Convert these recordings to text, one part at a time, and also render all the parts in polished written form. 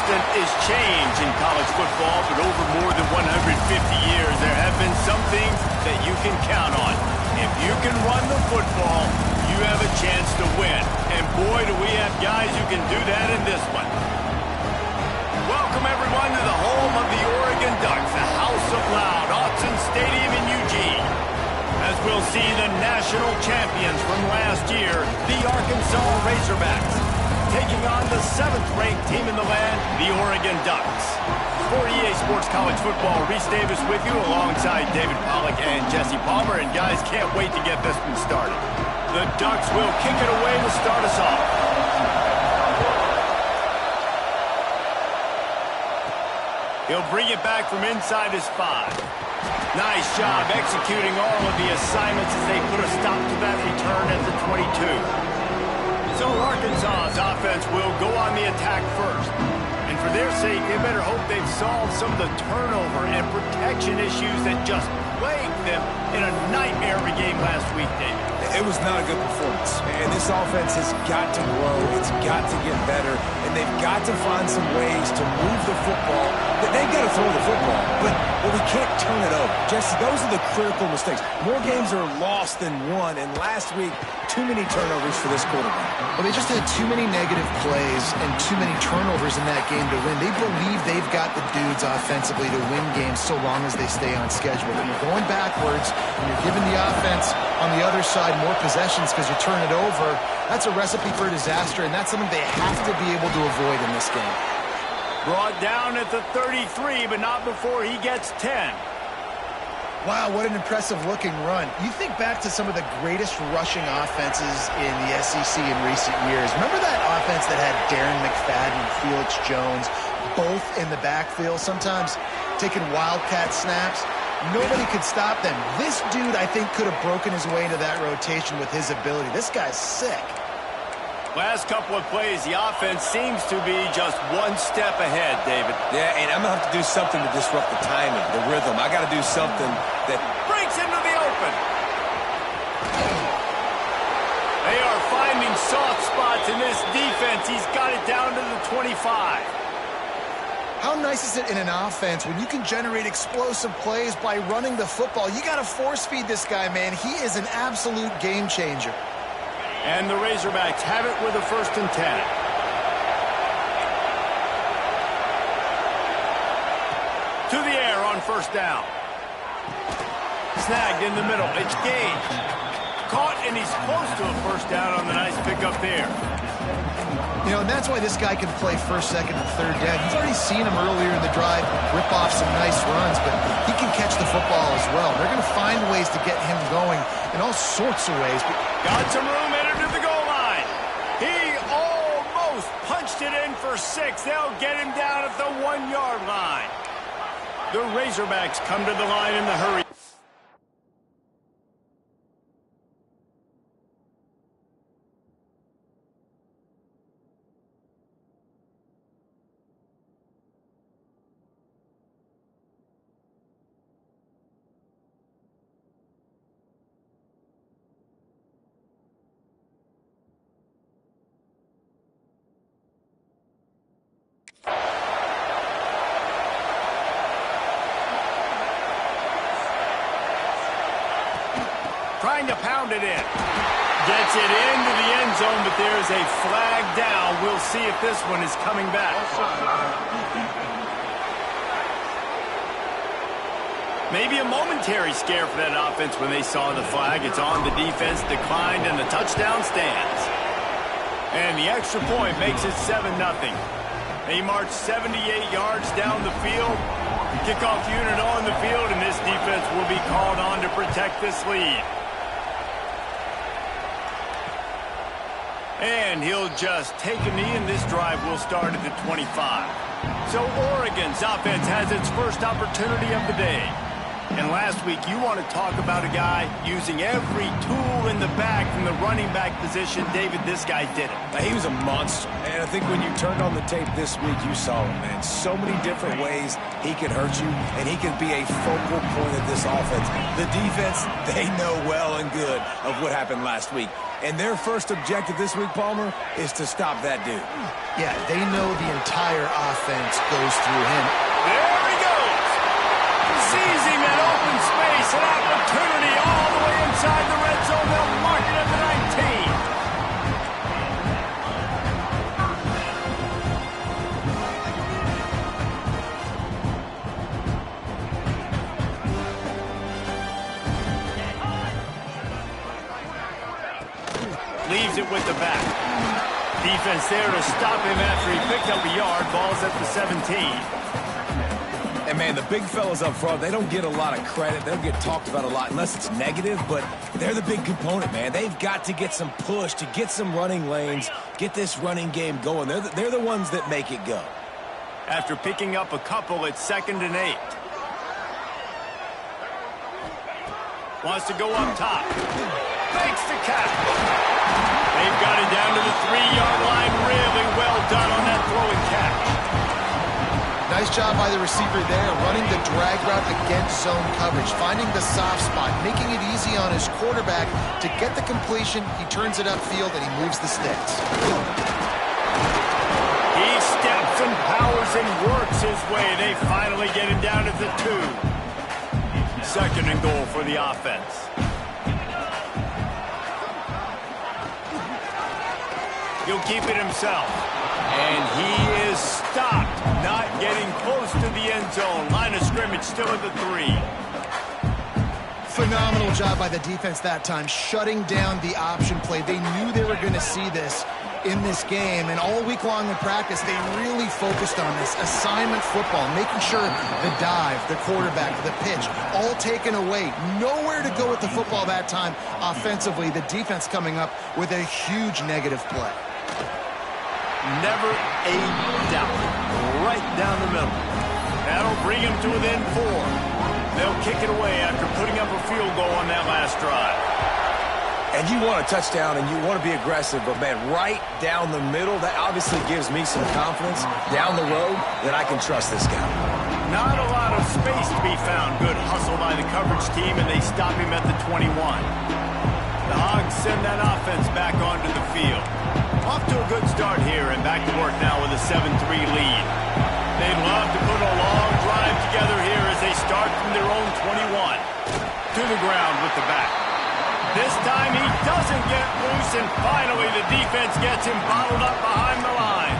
constant is change in college football, but over more than 150 years, there have been some things that you can count on. If you can run the football, you have a chance to win. And boy, do we have guys who can do that in this one. Welcome, everyone, to the home of the Oregon Ducks, the House of Loud, Autzen Stadium in Eugene. As we'll see the national champions from last year, the Arkansas Razorbacks, taking on the 7th-ranked team in the land, the Oregon Ducks. For EA Sports College Football, Reese Davis with you alongside David Pollack and Jesse Palmer. And guys, can't wait to get this one started. The Ducks will kick it away to start us off. He'll bring it back from inside his 5. Nice job executing all of the assignments as they put a stop to that return at the 22. So Arkansas's offense will go on the attack first. And for their sake, they better hope they've solved some of the turnover and protection issues that just plagued them in a nightmare game last week, David. It was not a good performance. And this offense has got to grow. It's got to get better. And they've got to find some ways to move the football. They've got to throw the football, but we can't turn it over. Jesse, those are the critical mistakes. More games are lost than won, and last week, too many turnovers for this quarterback. Well, they just had too many negative plays and too many turnovers in that game to win. They believe they've got the dudes offensively to win games so long as they stay on schedule. When you're going backwards and you're giving the offense on the other side more possessions because you turn it over, that's a recipe for disaster, and that's something they have to be able to avoid in this game. Brought down at the 33, but not before he gets 10. Wow, what an impressive-looking run. You think back to some of the greatest rushing offenses in the SEC in recent years. Remember that offense that had Darren McFadden and Felix Jones both in the backfield, sometimes taking wildcat snaps? Nobody could stop them. This dude, I think, could have broken his way into that rotation with his ability. This guy's sick. Last couple of plays, the offense seems to be just one step ahead, David. Yeah, and I'm going to have to do something to disrupt the timing, the rhythm. I got to do something that breaks into the open. They are finding soft spots in this defense. He's got it down to the 25. How nice is it in an offense when you can generate explosive plays by running the football? You got to force feed this guy, man. He is an absolute game changer. And the Razorbacks have it with a 1st and 10. To the air on 1st down. Snagged in the middle. It's Gage. Caught, and he's close to a 1st down on the nice pickup there. You know, and that's why this guy can play 1st, 2nd, and 3rd down. You've already seen him earlier in the drive rip off some nice runs, but he can catch the football as well. They're going to find ways to get him going in all sorts of ways. Got some room headed to the goal line. He almost punched it in for 6. They'll get him down at the 1-yard line. The Razorbacks come to the line in the hurry. Trying to pound it in. Gets it into the end zone, but there's a flag down. We'll see if this one is coming back. Maybe a momentary scare for that offense when they saw the flag. It's on, the defense declined, and the touchdown stands. And the extra point makes it 7-0. They march 78 yards down the field. Kickoff unit on the field, and this defense will be called on to protect this lead. And he'll just take a knee, and this drive will start at the 25. So Oregon's offense has its first opportunity of the day. And last week, you want to talk about a guy using every tool in the bag from the running back position. David, this guy did it. He was a monster. And I think when you turned on the tape this week, you saw it, man. So many different ways he could hurt you, and he could be a focal point of this offense. The defense, they know well and good of what happened last week. And their first objective this week, Palmer, is to stop that dude. Yeah, they know the entire offense goes through him. There he goes. Sees him in open space, an opportunity all the way inside the red zone. They'll mark it at the 19. Leaves it with the back. Defense there to stop him after he picked up a yard. Ball's at the 17. And, man, the big fellas up front, they don't get a lot of credit. They don't get talked about a lot unless it's negative, but they're the big component, man. They've got to get some push, to get some running lanes, get this running game going. They're the ones that make it go. After picking up a couple, it's 2nd and 8. Wants to go up top. Fakes the catch. They've got it down to the 3-yard line. Really well done on that throw and catch. Nice job by the receiver there, running the drag route against zone coverage, finding the soft spot, making it easy on his quarterback to get the completion. He turns it upfield, and he moves the sticks. He steps and powers and works his way. They finally get him down at the 2. 2nd and goal for the offense. He'll keep it himself. And he is stopped, not getting close to the end zone. Line of scrimmage still at the 3. Phenomenal job by the defense that time, shutting down the option play. They knew they were going to see this in this game, and all week long in practice, they really focused on this assignment football, making sure the dive, the quarterback, the pitch, all taken away. Nowhere to go with the football that time offensively. The defense coming up with a huge negative play. Never a doubt. Right down the middle. That'll bring him to within 4. They'll kick it away after putting up a field goal on that last drive. And you want a touchdown and you want to be aggressive, but, man, right down the middle, that obviously gives me some confidence down the road that I can trust this guy. Not a lot of space to be found. Good hustle by the coverage team, and they stop him at the 21. The Hogs send that offense back onto the field. Off to a good start here, and back to work now with a 7-3 lead. They'd love to put a long drive together here as they start from their own 21. To the ground with the back. This time he doesn't get loose, and finally the defense gets him bottled up behind the line.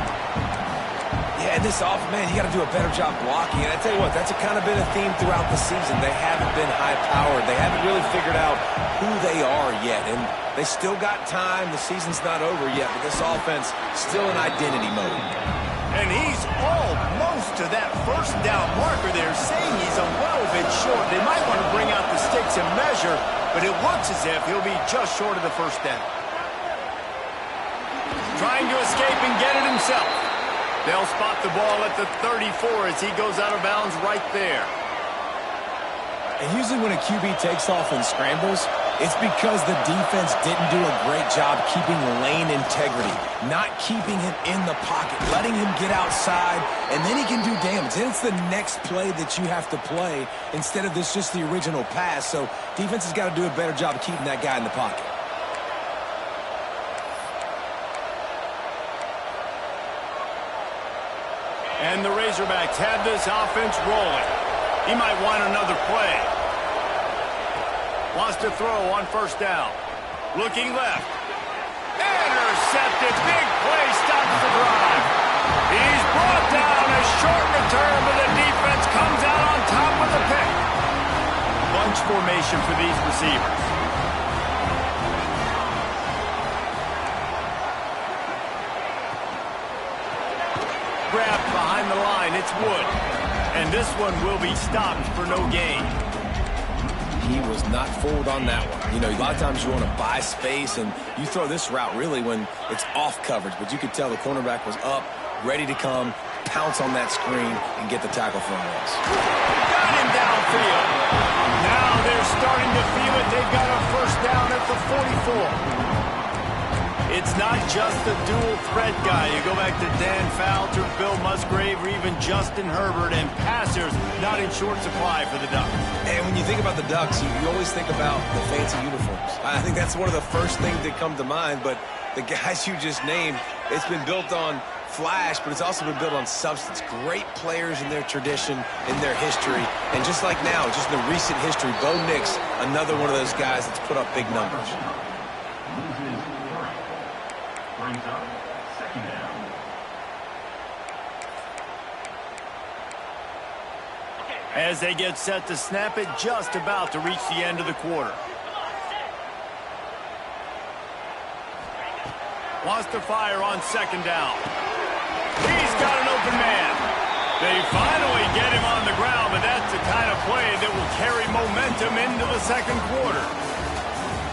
Yeah, and this offense, man, you got to do a better job blocking. And I tell you what, that's kind of been a theme throughout the season. They haven't been high-powered. They haven't really figured out who they are yet. And they still got time. The season's not over yet, but this offense still in identity mode. And he's almost to that first down marker there, saying he's a little bit short. They might want to bring out the sticks and measure, but it looks as if he'll be just short of the first down. Trying to escape and get it himself. They'll spot the ball at the 34 as he goes out of bounds right there. And usually when a QB takes off and scrambles, it's because the defense didn't do a great job keeping lane integrity, not keeping him in the pocket, letting him get outside, and then he can do damage. Then it's the next play that you have to play instead of this just the original pass. So defense has got to do a better job of keeping that guy in the pocket. And the Razorbacks have this offense rolling. He might want another play. Wants to throw on first down. Looking left. Intercepted. Big play stops the drive. He's brought down. A short return, but the defense comes out on top of the pick. Bunch formation for these receivers. Grabbed behind the line. It's Wood. And this one will be stopped for no gain. He was not fooled on that one. You know, a lot of times you want to buy space, and you throw this route really when it's off coverage. But you could tell the cornerback was up, ready to come, pounce on that screen and get the tackle for a loss. Got him downfield. Now they're starting to feel it. They've got a first down at the 44. It's not just the dual threat guy. You go back to Dan Fouts, Bill Musgrave, or even Justin Herbert, and passers not in short supply for the Ducks. And when you think about the Ducks, you always think about the fancy uniforms. I think that's one of the first things that come to mind, but the guys you just named, it's been built on flash, but it's also been built on substance. Great players in their tradition, in their history, and just like now, just in the recent history, Bo Nix, another one of those guys that's put up big numbers. Brings up second down. As they get set to snap it, just about to reach the end of the quarter. Wants to fire on second down. He's got an open man. They finally get him on the ground, but that's the kind of play that will carry momentum into the second quarter.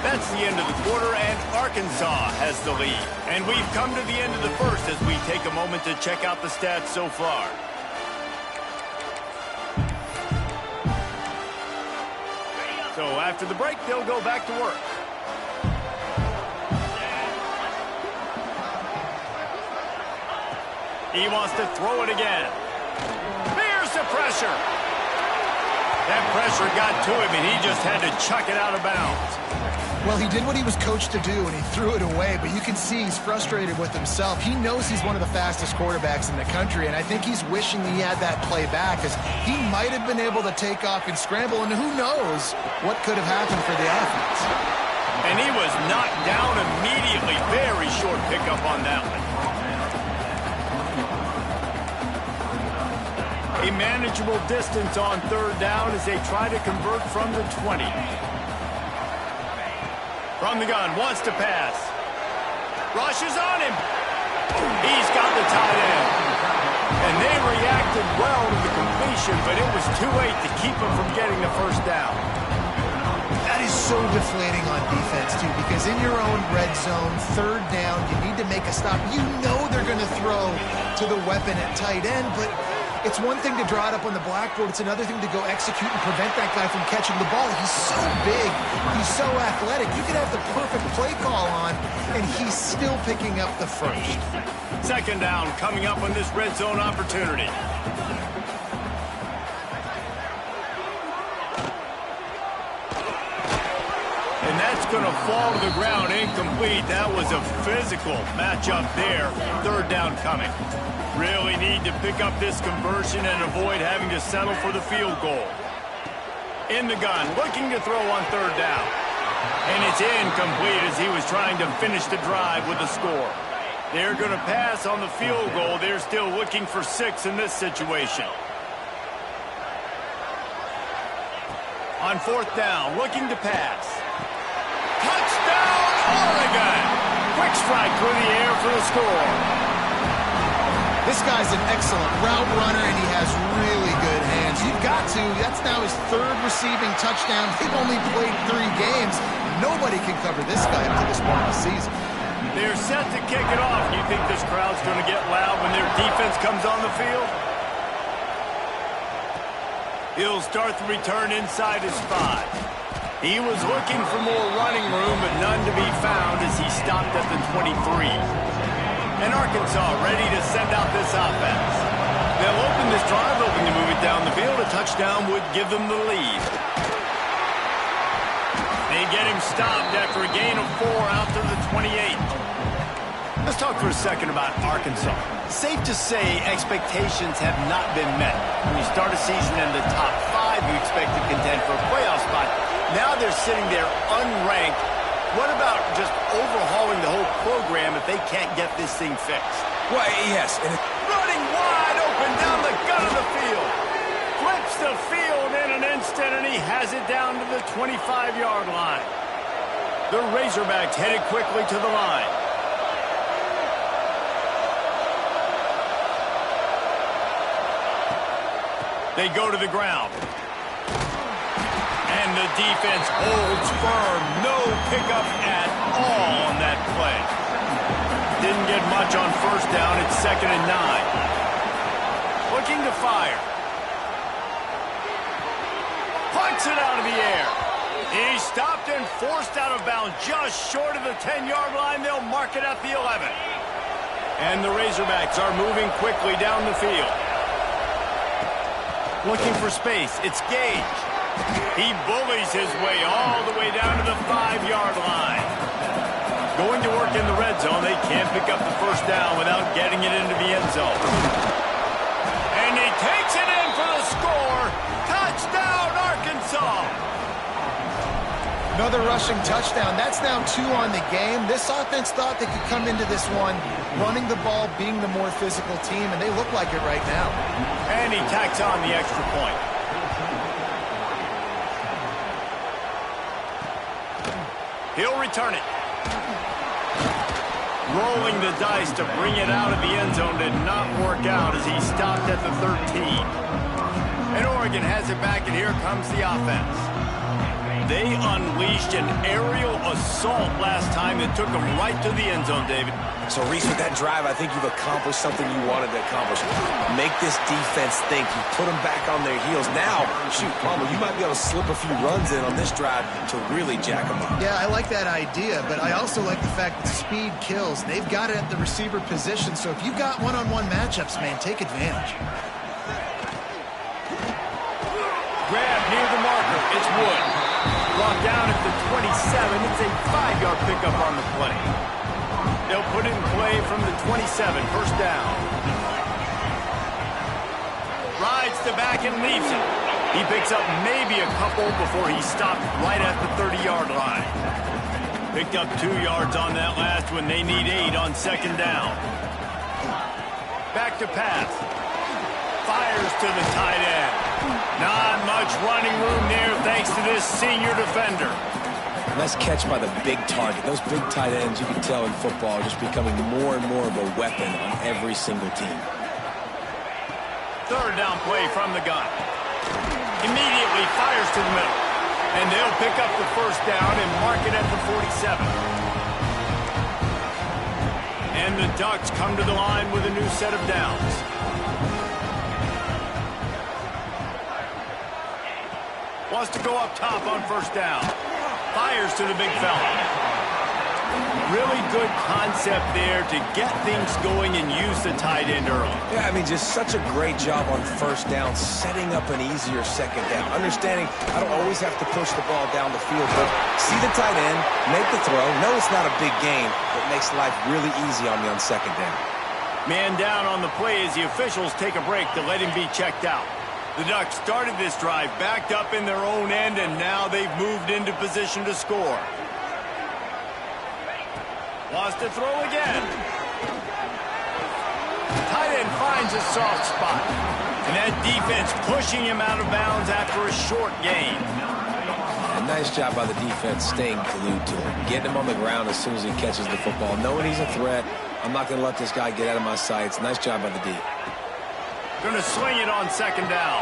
That's the end of the quarter, and Arkansas has the lead. And we've come to the end of the first as we take a moment to check out the stats so far. So after the break, they'll go back to work. He wants to throw it again. Here's the pressure. That pressure got to him, and he just had to chuck it out of bounds. Well, he did what he was coached to do, and he threw it away, but you can see he's frustrated with himself. He knows he's one of the fastest quarterbacks in the country, and I think he's wishing he had that play back, because he might have been able to take off and scramble, and who knows what could have happened for the offense. And he was knocked down immediately. Very short pickup on that one. A manageable distance on third down as they try to convert from the 20. From the gun, wants to pass. Rushes on him. He's got the tight end. And they reacted well to the completion, but it was too late to keep him from getting the first down. That is so deflating on defense, too, because in your own red zone, third down, you need to make a stop. You know they're going to throw to the weapon at tight end, but it's one thing to draw it up on the blackboard. It's another thing to go execute and prevent that guy from catching the ball. He's so big. He's so athletic. You could have the perfect play call on, and he's still picking up the first. Second down coming up on this red zone opportunity. And that's going to fall to the ground incomplete. That was a physical matchup there. Third down coming. Really need to pick up this conversion and avoid having to settle for the field goal. In the gun, looking to throw on third down. And it's incomplete as he was trying to finish the drive with a score. They're going to pass on the field goal. They're still looking for 6 in this situation. On fourth down, looking to pass. Touchdown, Oregon! Quick strike through the air for the score. This guy's an excellent route runner, and he has really good hands. You've got to. That's now his third receiving touchdown. They've only played 3 games. Nobody can cover this guy up to this point of the season. They're set to kick it off. You think this crowd's going to get loud when their defense comes on the field? He'll start the return inside his 5. He was looking for more running room, but none to be found as he stopped at the 23. And Arkansas ready to send out this offense. They'll open this drive, hoping to move it down the field. A touchdown would give them the lead. They get him stopped after a gain of 4 out to the 28. Let's talk for a second about Arkansas. Safe to say expectations have not been met. When you start a season in the top 5, you expect to contend for a playoff spot. Now they're sitting there unranked. What about just overhauling the whole program if they can't get this thing fixed? Well, yes. And running wide open down the gut of the field. Flips the field in an instant, and he has it down to the 25-yard line. The Razorbacks headed quickly to the line. They go to the ground. And the defense holds firm. No pickup at all on that play. Didn't get much on first down. It's 2nd and 9. looking to fire. Punts it out of the air. He's stopped and forced out of bounds just short of the 10-yard line. They'll mark it at the 11. And the Razorbacks are moving quickly down the field. Looking for space. It's Gage. He bullies his way all the way down to the 5-yard line. Going to work in the red zone. They can't pick up the first down without getting it into the end zone. And he takes it in for the score. Touchdown, Arkansas. Another rushing touchdown. That's now 2 on the game. This offense thought they could come into this one running the ball, being the more physical team, and they look like it right now. And he tacks on the extra point. He'll return it. Rolling the dice to bring it out of the end zone did not work out as he stopped at the 13. And Oregon has it back, and here comes the offense. They unleashed an aerial assault last time that took them right to the end zone, David. So, Reese, with that drive, I think you've accomplished something you wanted to accomplish. Make this defense think. You put them back on their heels. Now, shoot, Palmer, you might be able to slip a few runs in on this drive to really jack them up. Yeah, I like that idea, but I also like the fact that speed kills. They've got it at the receiver position, so if you've got one-on-one matchups, man, take advantage. Grab near the marker. It's Wood. Brought down at the 27. It's a 5-yard pickup on the play. They'll put it in play from the 27. First down. Rides to back and leaves it. He picks up maybe a couple before he stopped right at the 30-yard line. Picked up 2 yards on that last one. They need 8 on second down. Back to pass. Fires to the tight end. Not much running room there thanks to this senior defender. Nice catch by the big target. Those big tight ends, you can tell in football, are just becoming more and more of a weapon on every single team. Third down play from the gun. Immediately fires to the middle. And they'll pick up the first down and mark it at the 47. And the Ducks come to the line with a new set of downs. Wants to go up top on first down. Fires to the big fella. Really good concept there to get things going and use the tight end early. Yeah, I mean, just such a great job on first down, setting up an easier second down. Understanding I don't always have to push the ball down the field, but see the tight end, make the throw. No, it's not a big gain, but makes life really easy on me on second down. Man down on the play as the officials take a break to let him be checked out. The Ducks started this drive backed up in their own end, and now they've moved into position to score. Wants to throw again. Tight end finds a soft spot. And that defense pushing him out of bounds after a short gain. A nice job by the defense staying glued to him. Getting him on the ground as soon as he catches the football. Knowing he's a threat, I'm not going to let this guy get out of my sights. Nice job by the D. Going to swing it on second down.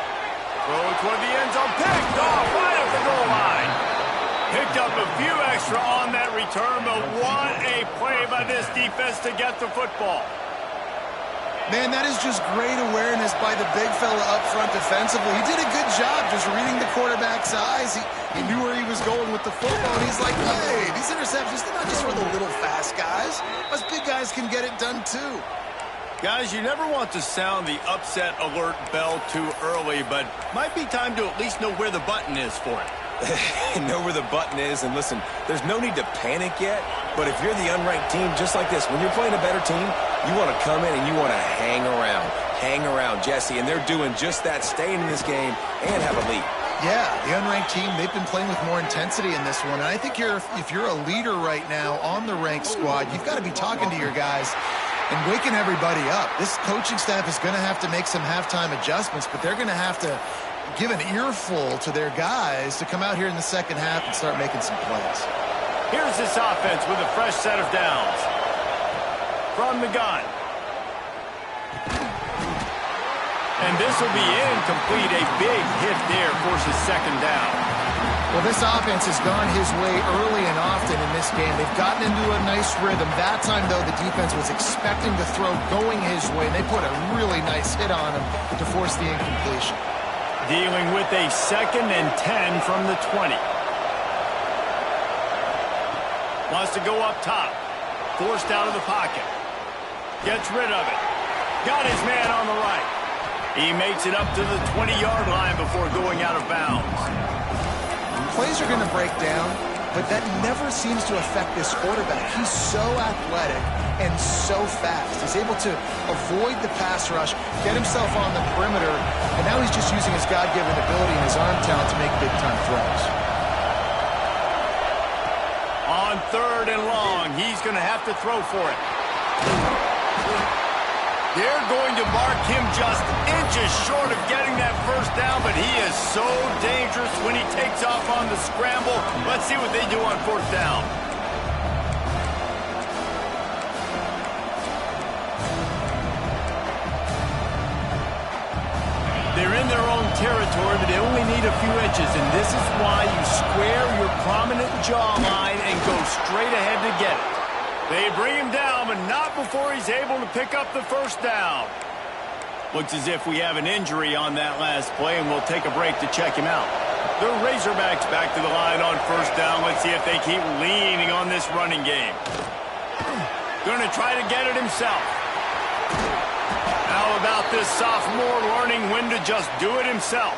Throw toward the end zone. Picked off right at the goal line. Picked up a few extra on that return, but what a play by this defense to get the football. Man, that is just great awareness by the big fella up front defensively. He did a good job just reading the quarterback's eyes. He knew where he was going with the football, and he's like, hey, these interceptions, they're not just for the little fast guys. Us big guys can get it done too. Guys, you never want to sound the upset alert bell too early, but might be time to at least know where the button is for it. Know where the button is, and listen, there's no need to panic yet, but if you're the unranked team, just like this, when you're playing a better team, you want to come in and you want to hang around, Jesse, and they're doing just that, staying in this game and have a lead. Yeah, the unranked team, they've been playing with more intensity in this one, and I think if you're a leader right now on the ranked squad, you've got to be talking to your guys and waking everybody up. This coaching staff is going to have to make some halftime adjustments, but they're going to have to give an earful to their guys to come out here in the second half and start making some plays. Here's this offense with a fresh set of downs. From the gun. And this will be incomplete. A big hit there forces second down. Well, this offense has gone his way early and often in this game. They've gotten into a nice rhythm. That time, though, the defense was expecting the throw going his way, and they put a really nice hit on him to force the incompletion. Dealing with a 2nd and 10 from the 20. Wants to go up top. Forced out of the pocket. Gets rid of it. Got his man on the right. He makes it up to the 20-yard line before going out of bounds. Plays are going to break down, but that never seems to affect this quarterback. He's so athletic and so fast. He's able to avoid the pass rush, get himself on the perimeter, and now he's just using his God-given ability and his arm talent to make big-time throws. On 3rd and long, he's going to have to throw for it. They're going to mark him just inches short of getting that first down, but he is so dangerous when he takes off on the scramble. Let's see what they do on 4th down. They're in their own territory, but they only need a few inches, and this is why you square your prominent jawline and go straight ahead to get it. They bring him down, but not before he's able to pick up the first down. Looks as if we have an injury on that last play, and we'll take a break to check him out. The Razorbacks back to the line on 1st down. Let's see if they keep leaning on this running game. Going to try to get it himself. How about this sophomore learning when to just do it himself?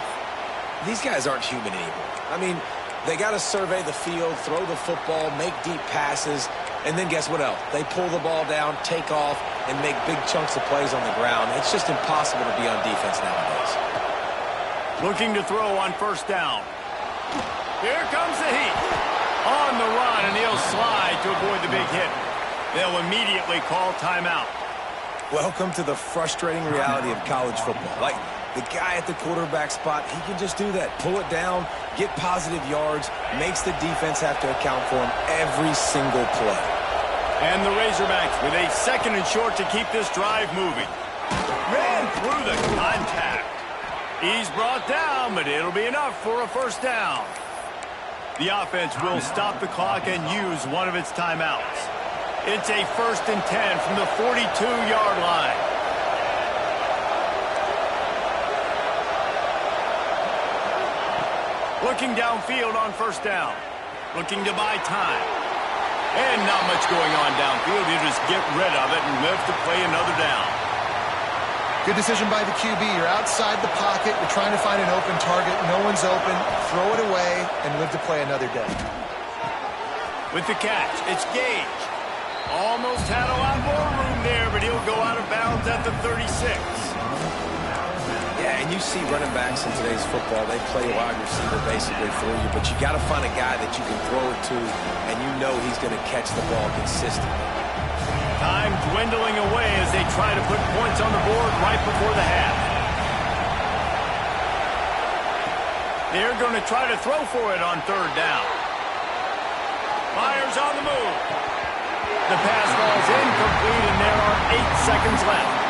These guys aren't human anymore. I mean, they got to survey the field, throw the football, make deep passes, and then guess what else? They pull the ball down, take off, and make big chunks of plays on the ground. It's just impossible to be on defense nowadays. Looking to throw on 1st down. Here comes the heat. On the run, and he'll slide to avoid the big hit. They'll immediately call timeout. Welcome to the frustrating reality of college football. Like, the guy at the quarterback spot, he can just do that. Pull it down, get positive yards, makes the defense have to account for him every single play. And the Razorbacks with a 2nd and short to keep this drive moving. Ran through the contact. He's brought down, but it'll be enough for a 1st down. The offense will stop the clock and use one of its timeouts. It's a 1st and 10 from the 42-yard line. Looking downfield on 1st down. Looking to buy time. And not much going on downfield. You just get rid of it and live to play another down. Good decision by the QB. You're outside the pocket. You're trying to find an open target. No one's open. Throw it away and live to play another day. With the catch, it's Gage. Almost had a lot more room there, but he'll go out of bounds at the 36. Yeah, and you see running backs in today's football, they play wide receiver basically through you, but you got to find a guy that you can throw it to, and you know he's going to catch the ball consistently. Time dwindling away as they try to put points on the board right before the half. They're going to try to throw for it on 3rd down. Myers on the move. The pass falls incomplete, and there are 8 seconds left.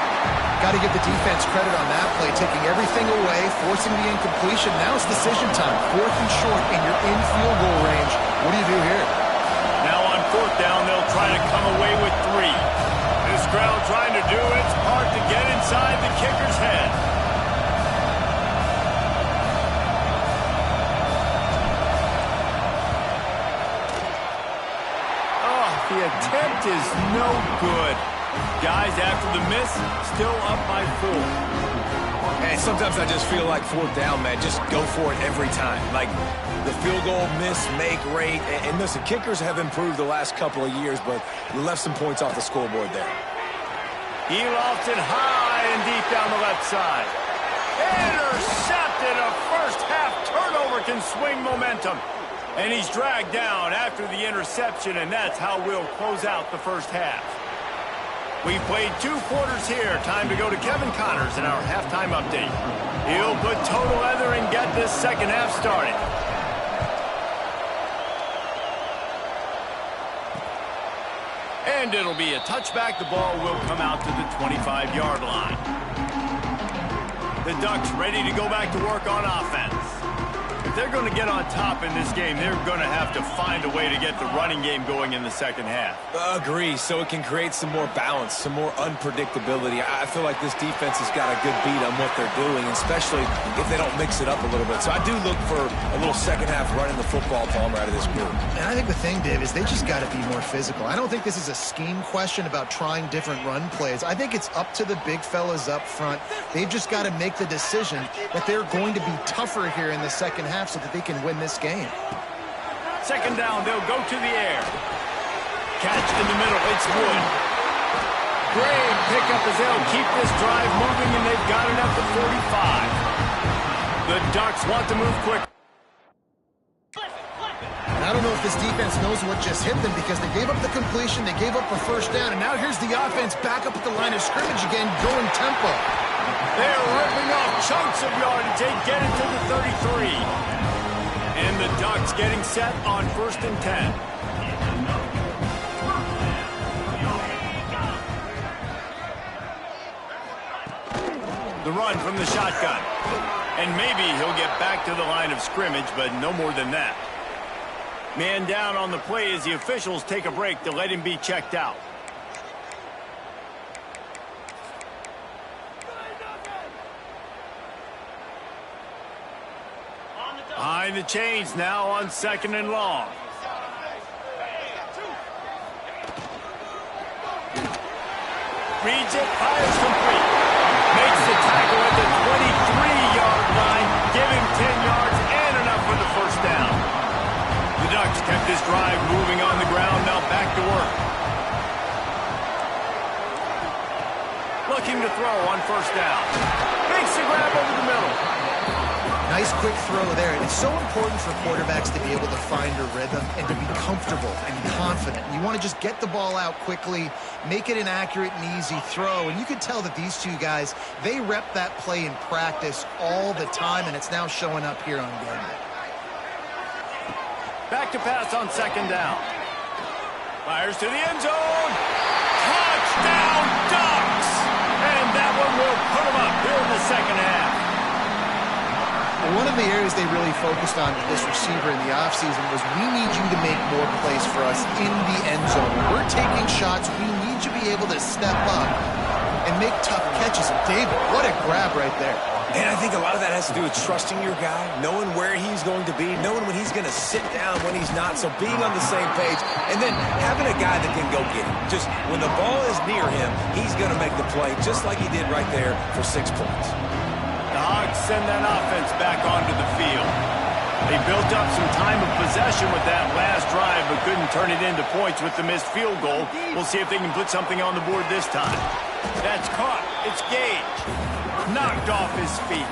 Got to give the defense credit on that play, taking everything away, forcing the incompletion. Now it's decision time. 4th and short, and you're in field goal range. What do you do here? Now on 4th down, they'll try to come away with 3. This crowd trying to do its part to get inside the kicker's head. Oh, the attempt is no good. Guys, after the miss, still up by 4. And sometimes I just feel like 4th down, man, just go for it every time. Like, the field goal miss, make rate. And listen, kickers have improved the last couple of years, but left some points off the scoreboard there. He lofts it high and deep down the left side. Intercepted. A first-half turnover can swing momentum. And he's dragged down after the interception, and that's how we'll close out the first half. We've played 2 quarters here. Time to go to Kevin Connors in our halftime update. He'll put total leather and get this second half started. And it'll be a touchback. The ball will come out to the 25-yard line. The Ducks ready to go back to work on offense. If they're going to get on top in this game, they're going to have to find a way to get the running game going in the second half. Agree, so it can create some more balance, some more unpredictability. I feel like this defense has got a good beat on what they're doing, especially if they don't mix it up a little bit. So I do look for a little second half running the football, Palmer, out of this group. And I think the thing, Dave, is they just got to be more physical. I don't think this is a scheme question about trying different run plays. I think it's up to the big fellas up front. They've just got to make the decision that they're going to be tougher here in the second half so that they can win this game. Second down, they'll go to the air. Catch in the middle, it's Wood. Great pickup as they'll keep this drive moving, and they've got it at the 45. The Ducks want to move quick. And I don't know if this defense knows what just hit them because they gave up the completion, they gave up a first down, and now here's the offense back up at the line of scrimmage again, going tempo. They're ripping off chunks of yardage. They get it to the 33. And the Ducks getting set on 1st and 10. The run from the shotgun. And maybe he'll get back to the line of scrimmage, but no more than that. Man down on the play as the officials take a break to let him be checked out. Behind the chains now on 2nd and long. Reads it, fires complete. Makes the tackle at the 23-yard line. Give him 10 yards and enough for the first down. The Ducks kept this drive moving on the ground, now back to work. Looking to throw on 1st down. Makes the grab over the middle. Nice quick throw there. It's so important for quarterbacks to be able to find a rhythm and to be comfortable and confident. You want to just get the ball out quickly, make it an accurate and easy throw. And you can tell that these two guys, they rep that play in practice all the time, and it's now showing up here on game day. Back to pass on 2nd down. Fires to the end zone. Touchdown, Ducks! And that one will put them up here in the second half. One of the areas they really focused on with this receiver in the offseason was we need you to make more plays for us in the end zone. When we're taking shots, we need you to be able to step up and make tough catches. And David, what a grab right there. And I think a lot of that has to do with trusting your guy, knowing where he's going to be, knowing when he's going to sit down, when he's not, so being on the same page, and then having a guy that can go get him. Just when the ball is near him, he's going to make the play, just like he did right there for 6 points. The Hogs send that offense back onto the field. They built up some time of possession with that last drive, but couldn't turn it into points with the missed field goal. We'll see if they can put something on the board this time. That's caught. It's Gage. Knocked off his feet.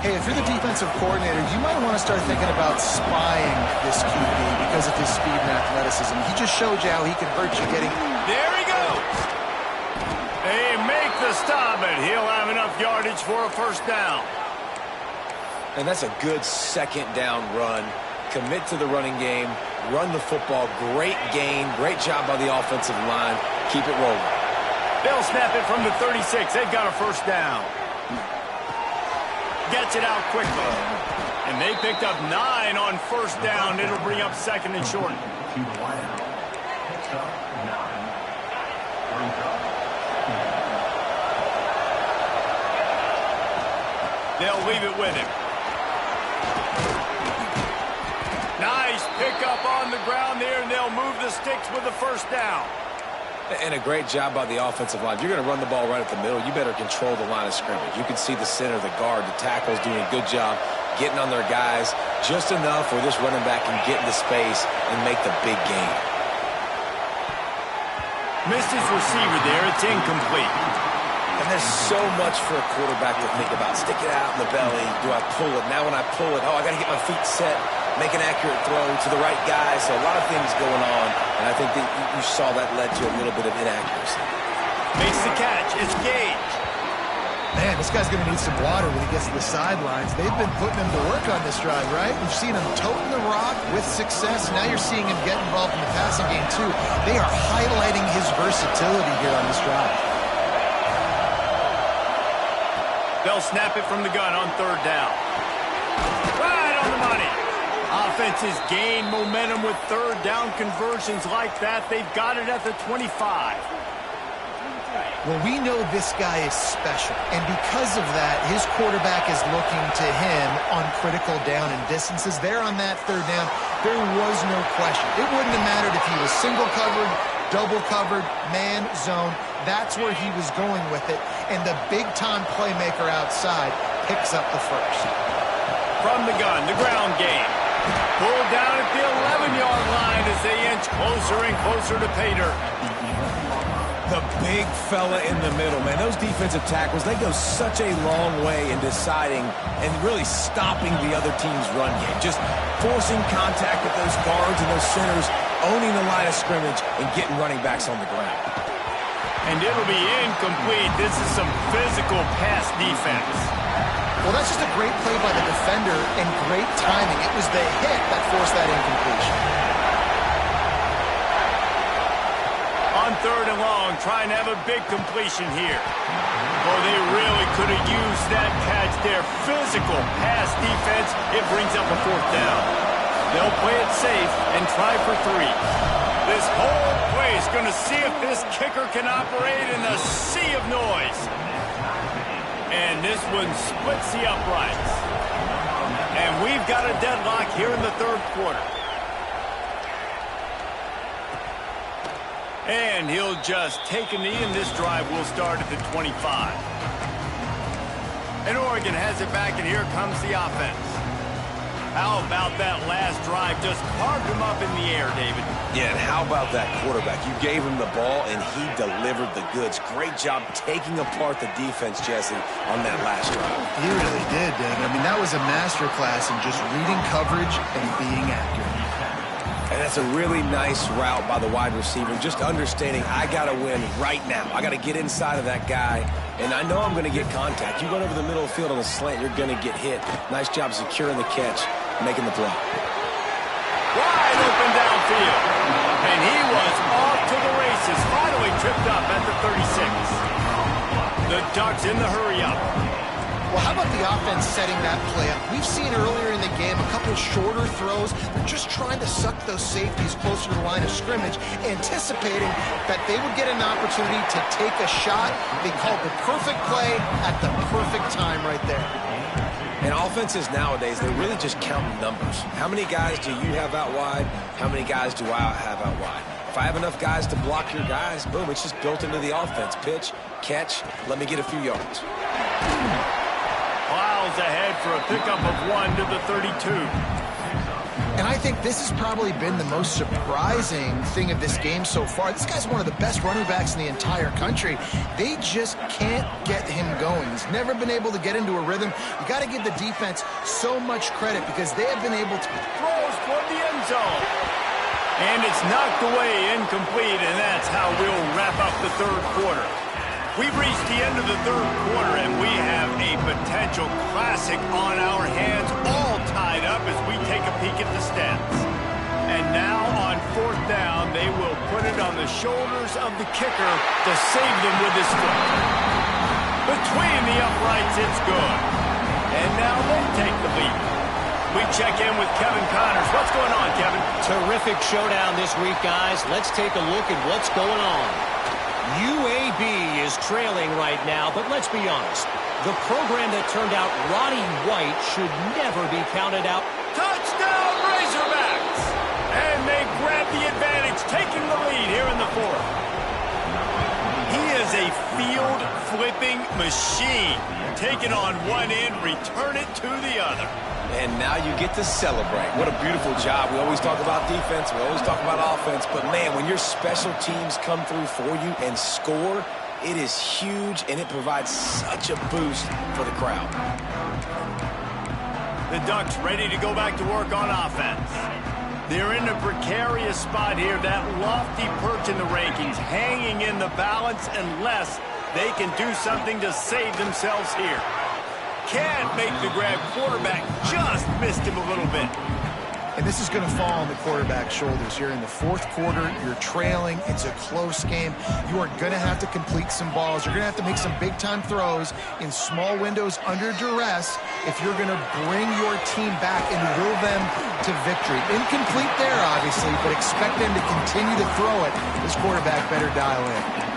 Hey, if you're the defensive coordinator, you might want to start thinking about spying this QB because of his speed and athleticism. He just showed you how he can hurt you getting... There he goes. They make the stop, and he'll have enough yardage for a first down. And that's a good second down run. Commit to the running game, run the football, great gain, great job by the offensive line. Keep it rolling. They'll snap it from the 36. They've got a first down. Gets it out quickly. And they picked up 9 on first down. It'll bring up 2nd and short. To the line. Next up, 9. Brings up. They'll leave it with him. Nice pickup on the ground there, and they'll move the sticks with the first down. And a great job by the offensive line. If you're going to run the ball right at the middle, you better control the line of scrimmage. You can see the center, the guard, the tackles doing a good job getting on their guys just enough where this running back can get into space and make the big gain. Missed his receiver there. It's incomplete. And there's so much for a quarterback to think about. Stick it out in the belly. Do I pull it? Now when I pull it, I got to get my feet set, make an accurate throw to the right guy. So a lot of things going on. And I think that you saw that led to a little bit of inaccuracy. Makes the catch. It's Gage. Man, this guy's going to need some water when he gets to the sidelines. They've been putting him to work on this drive, right? We've seen him toting the rock with success. Now you're seeing him get involved in the passing game, too. They are highlighting his versatility here on this drive. They'll snap it from the gun on 3rd down. Right on the money. Offenses gain momentum with third down conversions like that. They've got it at the 25. Well, we know this guy is special, and because of that, his quarterback is looking to him on critical down and distances. There on that third down, there was no question. It wouldn't have mattered if he was single covered, double covered, man, zone. That's where he was going with it, and the big-time playmaker outside picks up the first. From the gun, the ground game. Pulled down at the 11-yard line as they inch closer and closer to pay dirt. The big fella in the middle, man. Those defensive tackles, they go such a long way in deciding and really stopping the other team's run game. Just forcing contact with those guards and those centers, owning the line of scrimmage, and getting running backs on the ground. And it'll be incomplete. This is some physical pass defense. Well, that's just a great play by the defender and great timing. It was the hit that forced that incompletion. On third and long, trying to have a big completion here. Oh, they really could have used that catch there. Physical pass defense, it brings up a fourth down. They'll play it safe and try for 3. This whole play is going to see if this kicker can operate in a sea of noise. And this one splits the uprights. And we've got a deadlock here in the third quarter. And he'll just take a knee, and this drive will start at the 25. And Oregon has it back, and here comes the offense. How about that last drive? Just carved him up in the air, David. Yeah, and how about that quarterback? You gave him the ball, and he delivered the goods. Great job taking apart the defense, Jesse, on that last drive. He really did, David. I mean, that was a masterclass in just reading coverage and being accurate. And that's a really nice route by the wide receiver, just understanding I got to win right now. I got to get inside of that guy, and I know I'm going to get contact. You run over the middle of the field on a slant, you're going to get hit. Nice job securing the catch, making the play. Wide open downfield. And he was off to the races, finally tripped up at the 36. The Ducks in the hurry-up. Well, how about the offense setting that play up? We've seen earlier in the game a couple shorter throws. They're just trying to suck those safeties closer to the line of scrimmage, anticipating that they would get an opportunity to take a shot. They called the perfect play at the perfect time right there. And offenses nowadays, they're really just counting numbers. How many guys do you have out wide? How many guys do I have out wide? If I have enough guys to block your guys, boom, it's just built into the offense. Pitch, catch, let me get a few yards. Plows ahead for a pickup of 1 to the 32. And I think this has probably been the most surprising thing of this game so far. This guy's one of the best running backs in the entire country. They just can't get him going. He's never been able to get into a rhythm. You got to give the defense so much credit because they have been able to Throws toward the end zone. And it's knocked away, incomplete, and that's how we'll wrap up the third quarter. We've reached the end of the third quarter, and we have a potential classic on our hands, all tied up as we take a peek at the stats. And now on fourth down, they will put it on the shoulders of the kicker to save them with his foot. Between the uprights, it's good. And now they take the lead. We check in with Kevin Connors. What's going on, Kevin? Terrific showdown this week, guys. Let's take a look at what's going on. UAB is trailing right now, but let's be honest. The program that turned out Roddy White should never be counted out. Touchdown, Razorbacks! And they grab the advantage, taking the lead here in the fourth. He is a field-flipping machine. Take it on one end, return it to the other. And now you get to celebrate. What a beautiful job. We always talk about defense. We always talk about offense. But, man, when your special teams come through for you and score, it is huge, and it provides such a boost for the crowd. The Ducks ready to go back to work on offense. They're in a precarious spot here. That lofty perch in the rankings, hanging in the balance unless they can do something to save themselves here. Can't make the grab. Quarterback just missed him a little bit. And this is going to fall on the quarterback's shoulders here in the fourth quarter. You're trailing. It's a close game. You are going to have to complete some balls. You're going to have to make some big-time throws in small windows under duress if you're going to bring your team back and will them to victory. Incomplete there, obviously, but expect them to continue to throw it. This quarterback better dial in.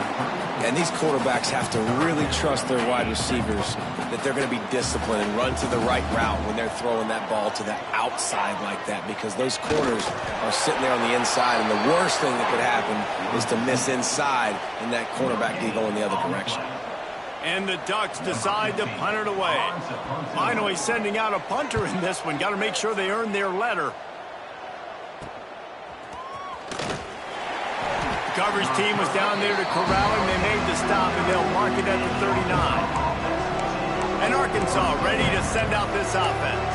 And these quarterbacks have to really trust their wide receivers that they're going to be disciplined and run to the right route when they're throwing that ball to the outside like that, because those corners are sitting there on the inside, and the worst thing that could happen is to miss inside and that cornerback be going the other direction. And the Ducks decide to punt it away. Finally sending out a punter in this one. Got to make sure they earn their letter. Coverage team was down there to corral him. They made the stop, and they'll mark it at the 39. And Arkansas ready to send out this offense.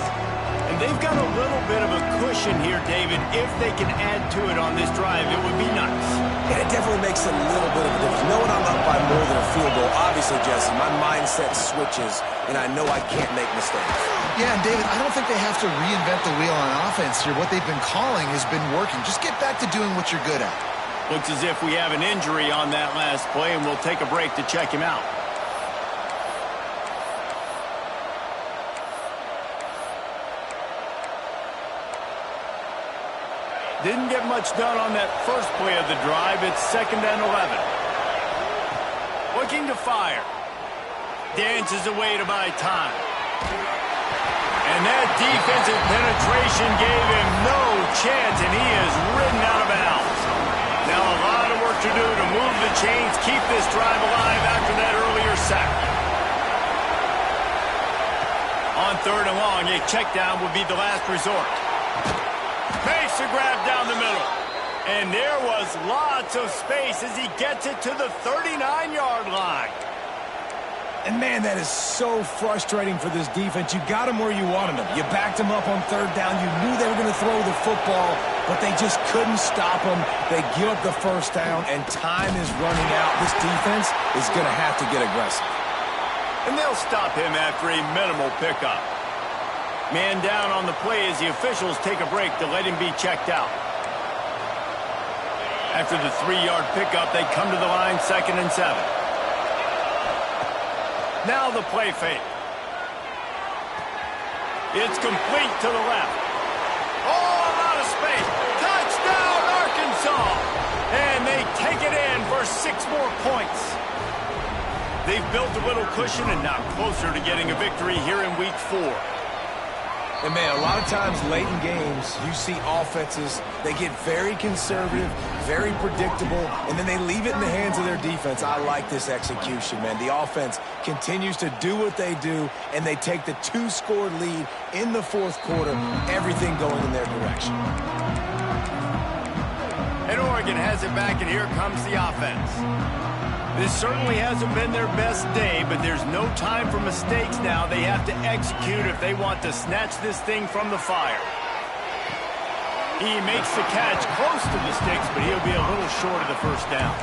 And they've got a little bit of a cushion here, David. If they can add to it on this drive, it would be nice. Yeah, it definitely makes a little bit of a difference. Knowing I'm up by more than a field goal, obviously, Jesse, my mindset switches, and I know I can't make mistakes. Yeah, and David, I don't think they have to reinvent the wheel on offense here. What they've been calling has been working. Just get back to doing what you're good at. Looks as if we have an injury on that last play, and we'll take a break to check him out. Didn't get much done on that first play of the drive. It's 2nd and 11. Looking to fire. Dances away to buy time. And that defensive penetration gave him no chance, and he is ridden out of bounds. Now a lot of work to do to move the chains, keep this drive alive after that earlier sack. On 3rd and long, a check down would be the last resort. Makes a grab down the middle. And there was lots of space as he gets it to the 39-yard line. And, man, that is so frustrating for this defense. You got them where you wanted them. You backed them up on 3rd down. You knew they were going to throw the football, but they just couldn't stop them. They give up the 1st down, and time is running out. This defense is going to have to get aggressive. And they'll stop him after a minimal pickup. Man down on the play as the officials take a break to let him be checked out. After the 3-yard pickup, they come to the line 2nd and 7. Now the play fake. It's complete to the left. Oh, a lot of space. Touchdown, Arkansas. And they take it in for 6 more points. They've built a little cushion and now closer to getting a victory here in week 4. And, man, a lot of times late in games, you see offenses, they get very conservative, very predictable, and then they leave it in the hands of their defense. I like this execution, man. The offense continues to do what they do, and they take the 2-score lead in the 4th quarter, everything going in their direction. And Oregon has it back, and here comes the offense. This certainly hasn't been their best day, but there's no time for mistakes now. They have to execute if they want to snatch this thing from the fire. He makes the catch close to the sticks, but he'll be a little short of the 1st down.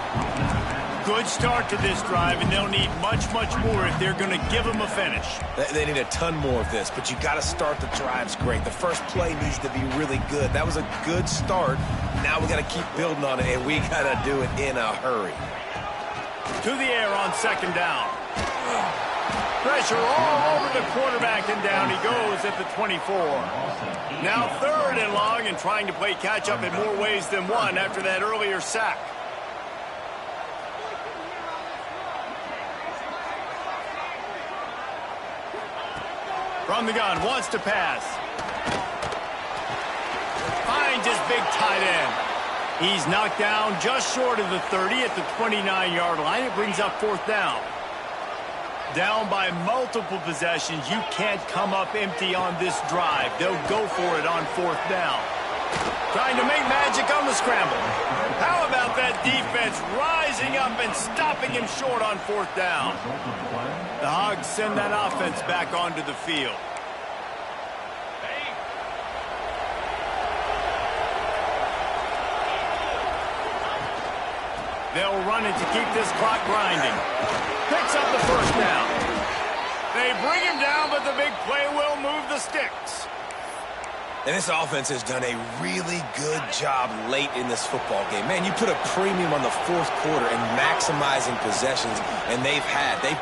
Good start to this drive, and they'll need much, much more if they're going to give them a finish. They need a ton more of this, but you got to start the drives great. The first play needs to be really good. That was a good start. Now we got to keep building on it, and we got to do it in a hurry. To the air on 2nd down. Pressure all over the quarterback, and down he goes at the 24. Now 3rd and long, and trying to play catch-up in more ways than one after that earlier sack. From the gun, wants to pass. Finds his big tight end. He's knocked down just short of the 30 at the 29-yard line. It brings up 4th down. Down by multiple possessions. You can't come up empty on this drive. They'll go for it on 4th down. Trying to make magic on the scramble. How about that defense rising up and stopping him short on 4th down? The Hogs send that offense back onto the field. They'll run it to keep this clock grinding. Picks up the 1st down. They bring him down, but the big play will move the sticks. And this offense has done a really good job late in this football game. Man, you put a premium on the fourth quarter and maximizing possessions, and they've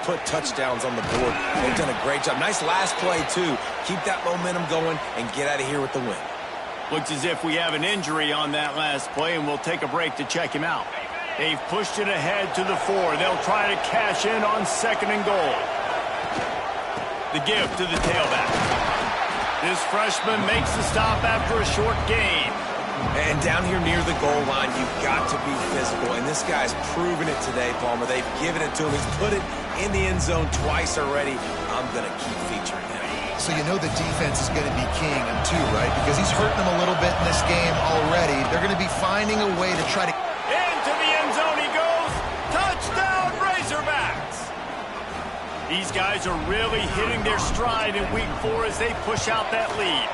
put touchdowns on the board. They've done a great job. Nice last play, too. Keep that momentum going and get out of here with the win. Looks as if we have an injury on that last play, and we'll take a break to check him out. They've pushed it ahead to the 4. They'll try to cash in on 2nd and goal. The give to the tailback. This freshman makes the stop after a short gain. And down here near the goal line, you've got to be physical. And this guy's proven it today, Palmer. They've given it to him. He's put it in the end zone twice already. I'm going to keep featuring him. So you know the defense is going to be keying him too, right? Because he's hurting them a little bit in this game already. They're going to be finding a way to try to... Into the end zone he goes. Touchdown, Razorbacks. These guys are really hitting their stride in week 4 as they push out that lead.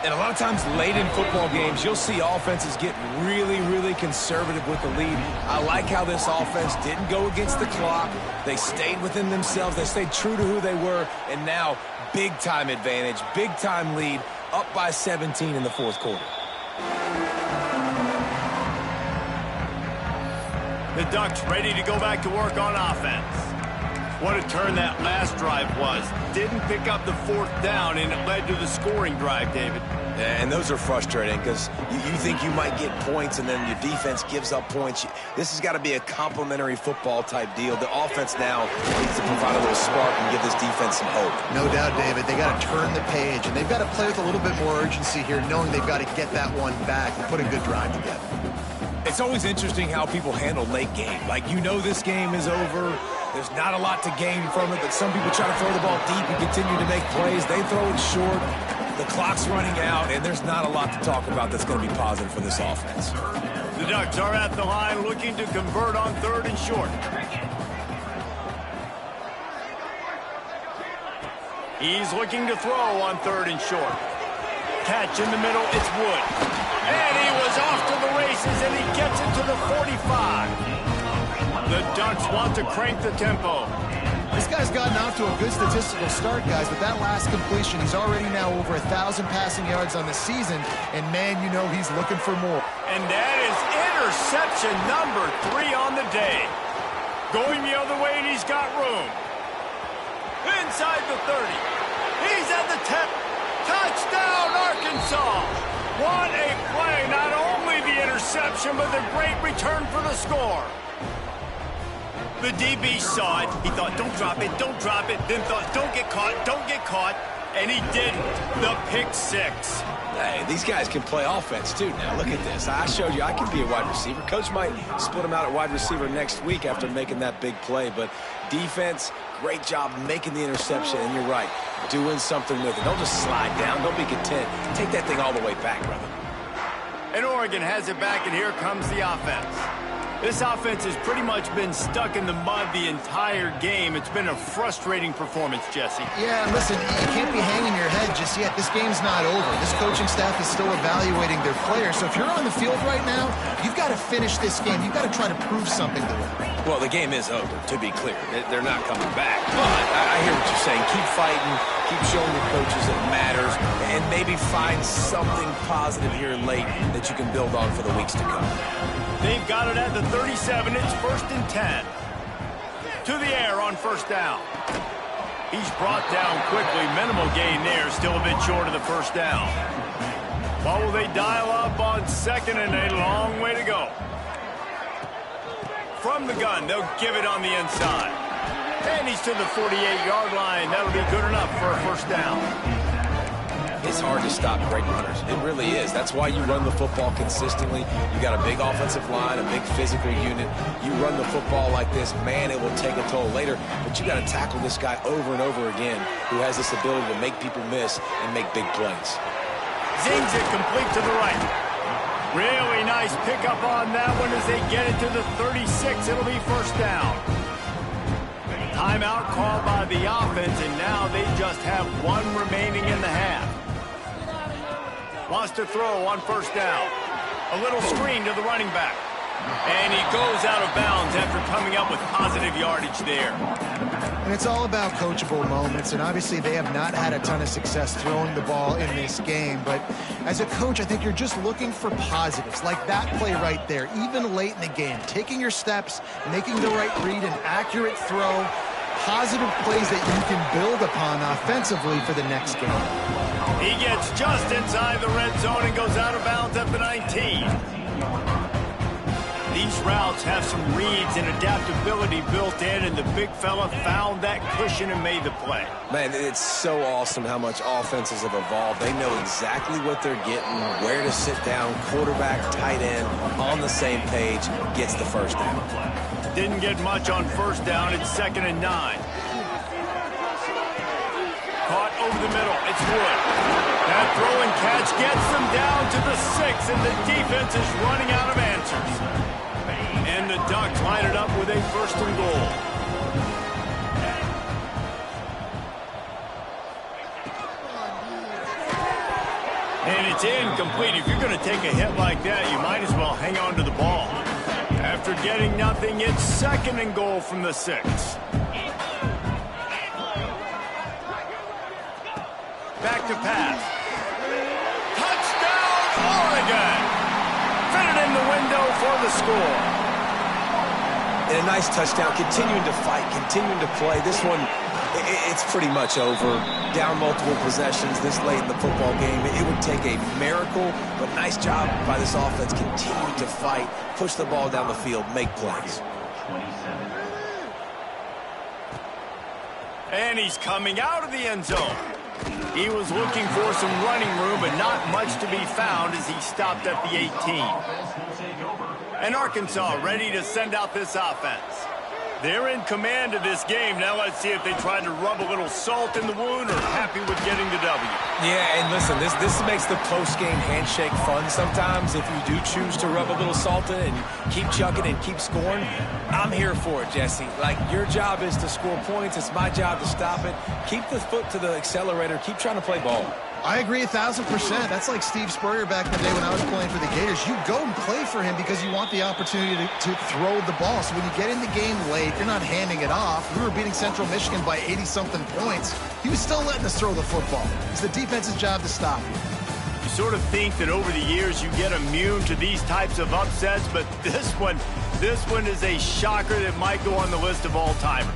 And a lot of times late in football games, you'll see offenses get really, really conservative with the lead. I like how this offense didn't go against the clock. They stayed within themselves. They stayed true to who they were. And now, big-time advantage, big-time lead, up by 17 in the fourth quarter. The Ducks ready to go back to work on offense. What a turn that last drive was. Didn't pick up the 4th down, and it led to the scoring drive, David. Yeah, and those are frustrating because you think you might get points, and then your defense gives up points. This has got to be a complementary football type deal. The offense now needs to provide a little spark and give this defense some hope. No doubt, David. They got to turn the page, and they've got to play with a little bit more urgency here, knowing they've got to get that one back and put a good drive together. It's always interesting how people handle late game. Like, you know this game is over. There's not a lot to gain from it, but some people try to throw the ball deep and continue to make plays. They throw it short. The clock's running out, and there's not a lot to talk about that's going to be positive for this offense. The Ducks are at the line looking to convert on 3rd and short. He's looking to throw on 3rd and short. Catch in the middle, it's Wood. And he was off to the races, and he gets it to the 45. The Ducks want to crank the tempo. This guy's gotten off to a good statistical start, guys, but that last completion, he's already now over 1,000 passing yards on the season, and man, you know he's looking for more. And that is interception number 3 on the day. Going the other way, and he's got room. Inside the 30. He's at the 10. Touchdown, Arkansas. What a play. Not only the interception, but the great return for the score. The DB saw it. He thought, don't drop it, don't drop it. Then thought, don't get caught. And he didn't. The pick 6. Hey, these guys can play offense, too. Now, look at this. I showed you I can be a wide receiver. Coach might split him out at wide receiver next week after making that big play. But defense, great job making the interception. And you're right, doing something with it. Don't just slide down. Don't be content. Take that thing all the way back, brother. And Oregon has it back, and here comes the offense. This offense has pretty much been stuck in the mud the entire game. It's been a frustrating performance, Jesse. Yeah, listen, you can't be hanging your head just yet. This game's not over. This coaching staff is still evaluating their players. So if you're on the field right now, you've got to finish this game. You've got to try to prove something to them. Well, the game is over, to be clear. They're not coming back. But I hear what you're saying. Keep fighting. Keep showing your coaches it matters. And maybe find something positive here late that you can build on for the weeks to come. They've got it at the 37. It's 1st and 10. To the air on 1st down. He's brought down quickly. Minimal gain there. Still a bit short of the 1st down. What will they dial up on 2nd and a long way to go? From the gun, they'll give it on the inside. And he's to the 48-yard line. That'll be good enough for a 1st down. It's hard to stop great runners. It really is. That's why you run the football consistently. You got a big offensive line, a big physical unit. You run the football like this, man, it will take a toll later. But you got to tackle this guy over and over again who has this ability to make people miss and make big plays. Zings it complete to the right. Really nice pickup on that one as they get it to the 36. It'll be 1st down. Timeout called by the offense, and now they just have 1 remaining in the half. Wants to throw on 1st down. A little screen to the running back. And he goes out of bounds after coming up with positive yardage there. And it's all about coachable moments, and obviously they have not had a ton of success throwing the ball in this game. But as a coach, I think you're just looking for positives, like that play right there, even late in the game. Taking your steps, making the right read, an accurate throw, positive plays that you can build upon offensively for the next game. He gets just inside the red zone and goes out of bounds at the 19. These routes have some reads and adaptability built in, and the big fella found that cushion and made the play. Man, it's so awesome how much offenses have evolved. They know exactly what they're getting, where to sit down, quarterback, tight end, on the same page, gets the first down. Didn't get much on first down. It's 2nd and 9. Caught over the middle. It's Wood. That throw and catch gets them down to the 6, and the defense is running out of answers. And the Ducks line it up with a 1st and goal. And it's incomplete. If you're going to take a hit like that, you might as well hang on to the ball. After getting nothing, it's 2nd and goal from the 6. Back to pass. Touchdown, Oregon! Fitted in the window for the score. And a nice touchdown, continuing to fight, continuing to play. This one, it's pretty much over. Down multiple possessions this late in the football game. It would take a miracle, but nice job by this offense continuing to fight, push the ball down the field, make plays. And he's coming out of the end zone. He was looking for some running room, but not much to be found as he stopped at the 18. And Arkansas ready to send out this offense. They're in command of this game. Now let's see if they try to rub a little salt in the wound or happy with getting the W. Yeah, and listen, this makes the post-game handshake fun sometimes. If you do choose to rub a little salt in it and keep chucking and keep scoring, I'm here for it, Jesse. Like, your job is to score points. It's my job to stop it. Keep the foot to the accelerator. Keep trying to play ball. I agree 1,000%. That's like Steve Spurrier back in the day when I was playing for the Gators. You go and play for him because you want the opportunity to throw the ball. So when you get in the game late, you're not handing it off. We were beating Central Michigan by 80-something points. He was still letting us throw the football. It's the defense's job to stop you. You sort of think that over the years you get immune to these types of upsets, but this one is a shocker that might go on the list of all-timers.